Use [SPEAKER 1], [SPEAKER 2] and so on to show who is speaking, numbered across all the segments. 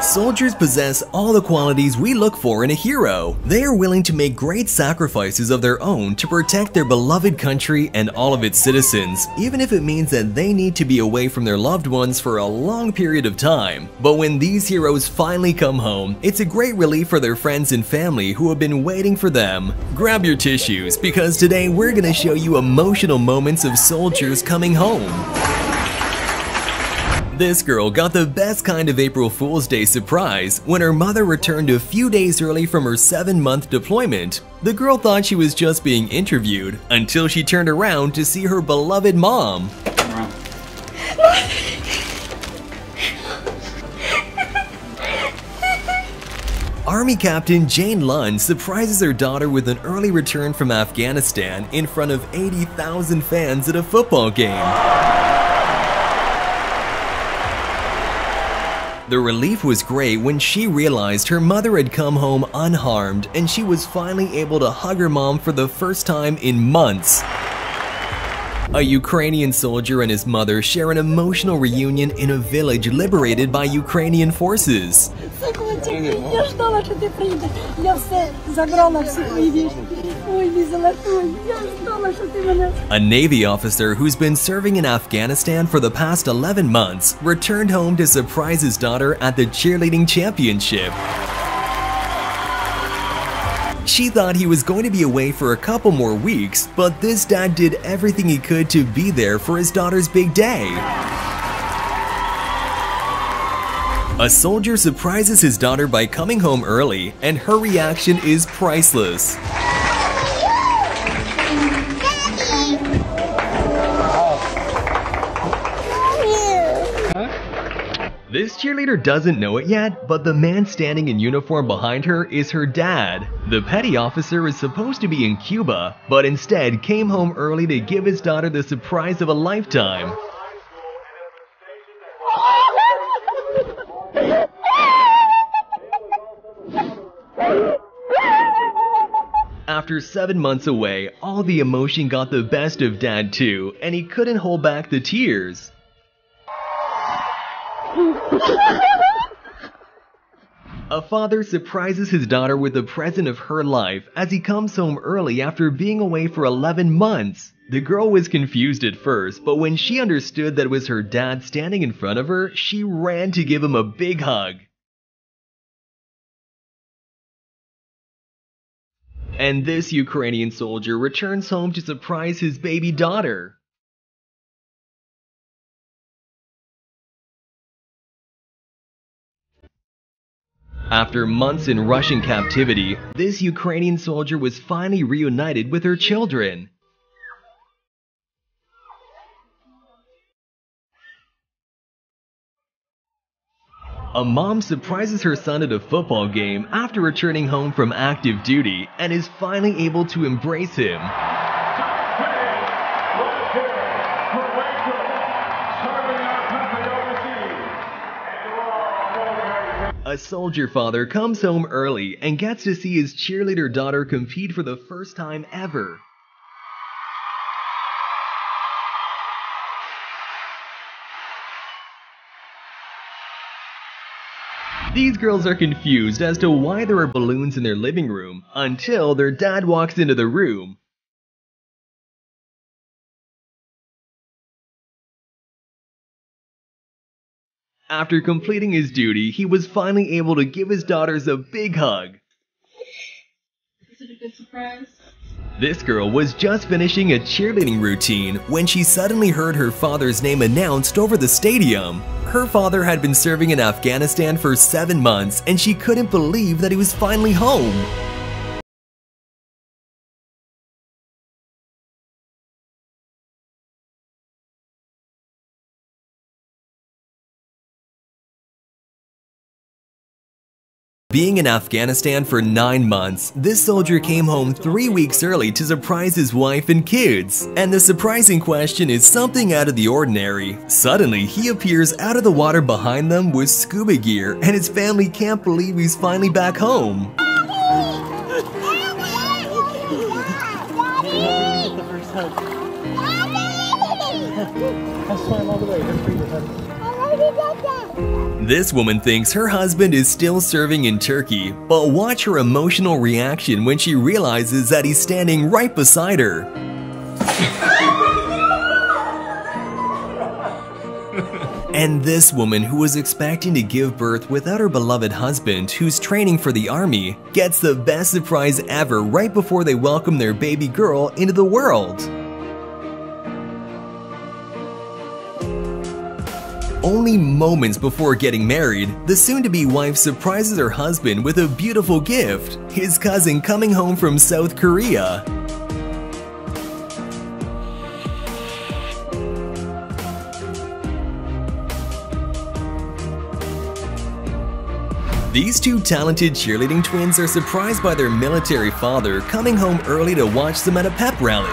[SPEAKER 1] Soldiers possess all the qualities we look for in a hero. They are willing to make great sacrifices of their own to protect their beloved country and all of its citizens, even if it means that they need to be away from their loved ones for a long period of time. But when these heroes finally come home, it's a great relief for their friends and family who have been waiting for them. Grab your tissues, because today we're gonna show you emotional moments of soldiers coming home. This girl got the best kind of April Fool's Day surprise when her mother returned a few days early from her 7-month deployment. The girl thought she was just being interviewed until she turned around to see her beloved mom. Army Captain Jane Lund surprises her daughter with an early return from Afghanistan in front of 80,000 fans at a football game. The relief was great when she realized her mother had come home unharmed and she was finally able to hug her mom for the first time in months. A Ukrainian soldier and his mother share an emotional reunion in a village liberated by Ukrainian forces. A Navy officer who's been serving in Afghanistan for the past 11 months returned home to surprise his daughter at the cheerleading championship. She thought he was going to be away for a couple more weeks, but this dad did everything he could to be there for his daughter's big day. A soldier surprises his daughter by coming home early, and her reaction is priceless. This cheerleader doesn't know it yet, but the man standing in uniform behind her is her dad. The petty officer is supposed to be in Cuba, but instead came home early to give his daughter the surprise of a lifetime. After 7 months away, all the emotion got the best of Dad too, and he couldn't hold back the tears. A father surprises his daughter with the present of her life as he comes home early after being away for 11 months. The girl was confused at first, but when she understood that it was her dad standing in front of her, she ran to give him a big hug. And this Ukrainian soldier returns home to surprise his baby daughter. After months in Russian captivity, this Ukrainian soldier was finally reunited with her children. A mom surprises her son at a football game after returning home from active duty and is finally able to embrace him. A soldier father comes home early and gets to see his cheerleader daughter compete for the first time ever. These girls are confused as to why there are balloons in their living room until their dad walks into the room. After completing his duty, he was finally able to give his daughters a big hug.
[SPEAKER 2] Is it a good surprise?
[SPEAKER 1] This girl was just finishing a cheerleading routine when she suddenly heard her father's name announced over the stadium. Her father had been serving in Afghanistan for 7 months and she couldn't believe that he was finally home. Being in Afghanistan for 9 months, this soldier came home 3 weeks early to surprise his wife and kids. And the surprising question is something out of the ordinary. Suddenly, he appears out of the water behind them with scuba gear, and his family can't believe he's finally back home. This woman thinks her husband is still serving in Turkey, but watch her emotional reaction when she realizes that he's standing right beside her. And this woman, who was expecting to give birth without her beloved husband, who's training for the army, gets the best surprise ever right before they welcome their baby girl into the world. Only moments before getting married, the soon-to-be wife surprises her husband with a beautiful gift, his cousin coming home from South Korea. These two talented cheerleading twins are surprised by their military father coming home early to watch them at a pep rally.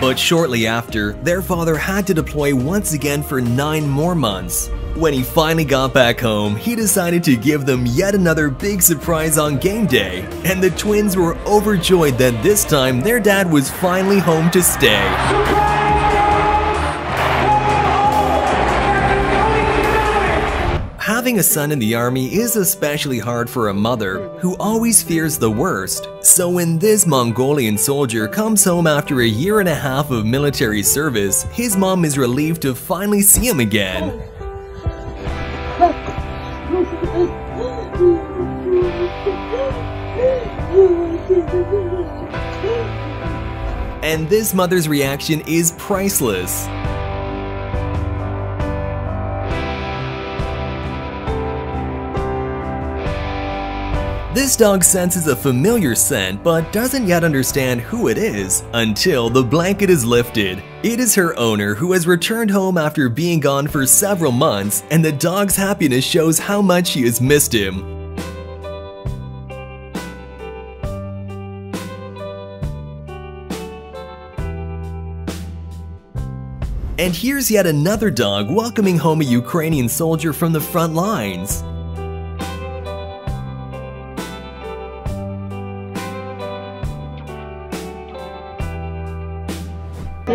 [SPEAKER 1] But shortly after, their father had to deploy once again for 9 more months. When he finally got back home, he decided to give them yet another big surprise on game day, and the twins were overjoyed that this time their dad was finally home to stay. Having a son in the army is especially hard for a mother who always fears the worst. So when this Mongolian soldier comes home after a year and a half of military service, his mom is relieved to finally see him again. And this mother's reaction is priceless. This dog senses a familiar scent but doesn't yet understand who it is until the blanket is lifted. It is her owner, who has returned home after being gone for several months, and the dog's happiness shows how much she has missed him. And here's yet another dog welcoming home a Ukrainian soldier from the front lines.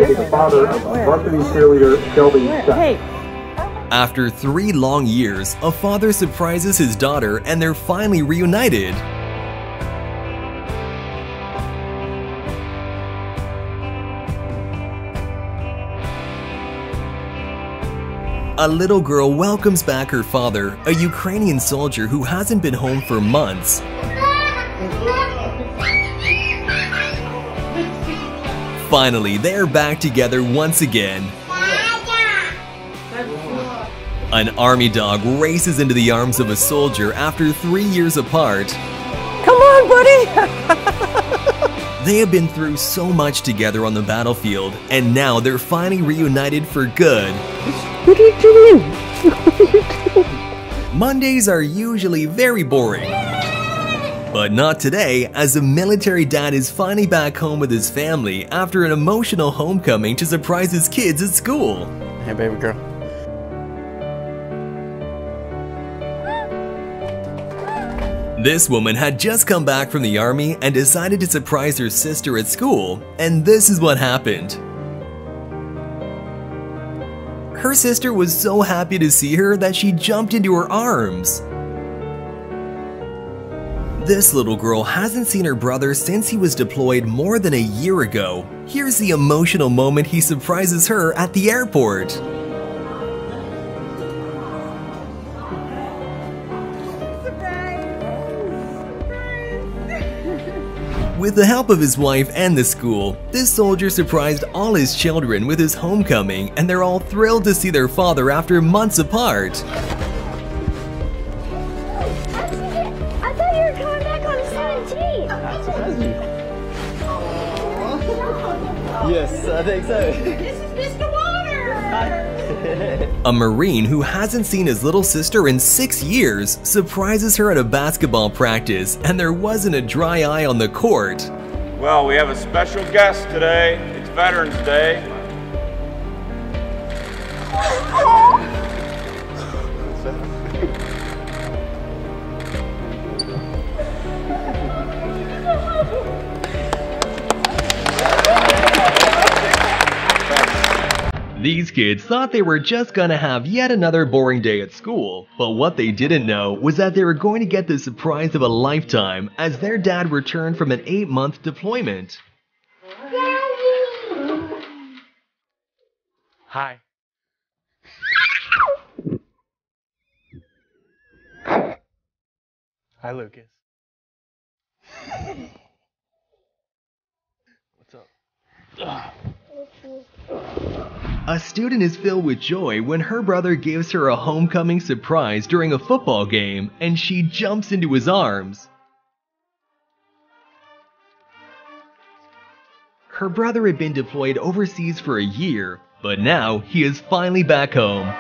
[SPEAKER 3] The father of varsity cheerleader Shelby.
[SPEAKER 4] Hey.
[SPEAKER 1] After 3 long years, a father surprises his daughter and they're finally reunited. A little girl welcomes back her father, a Ukrainian soldier who hasn't been home for months. Finally, they're back together once again. An army dog races into the arms of a soldier after 3 years apart.
[SPEAKER 4] Come on, buddy!
[SPEAKER 1] They have been through so much together on the battlefield, and now they're finally reunited for good.
[SPEAKER 4] What are you doing?
[SPEAKER 1] Mondays are usually very boring. But not today, as a military dad is finally back home with his family after an emotional homecoming to surprise his kids at school.
[SPEAKER 5] Hey, baby girl.
[SPEAKER 1] This woman had just come back from the army and decided to surprise her sister at school, and this is what happened. Her sister was so happy to see her that she jumped into her arms. This little girl hasn't seen her brother since he was deployed more than a year ago. Here's the emotional moment he surprises her at the airport. With the help of his wife and the school, this soldier surprised all his children with his homecoming, and they're all thrilled to see their father after months apart.
[SPEAKER 5] Yes, I think so.
[SPEAKER 2] This is Mr. Water!
[SPEAKER 1] A Marine who hasn't seen his little sister in 6 years surprises her at a basketball practice, and there wasn't a dry eye on the court.
[SPEAKER 6] Well, we have a special guest today. It's Veterans Day.
[SPEAKER 1] These kids thought they were just gonna have yet another boring day at school, but what they didn't know was that they were going to get the surprise of a lifetime as their dad returned from an 8-month deployment.
[SPEAKER 5] Hi. Hi, Lucas. What's up?
[SPEAKER 1] A student is filled with joy when her brother gives her a homecoming surprise during a football game, and she jumps into his arms. Her brother had been deployed overseas for a year, but now he is finally back home.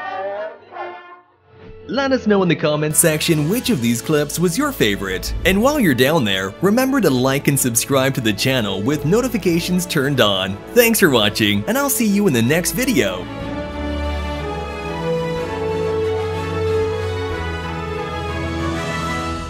[SPEAKER 1] Let us know in the comments section which of these clips was your favorite. And while you're down there, remember to like and subscribe to the channel with notifications turned on. Thanks for watching, and I'll see you in the next video.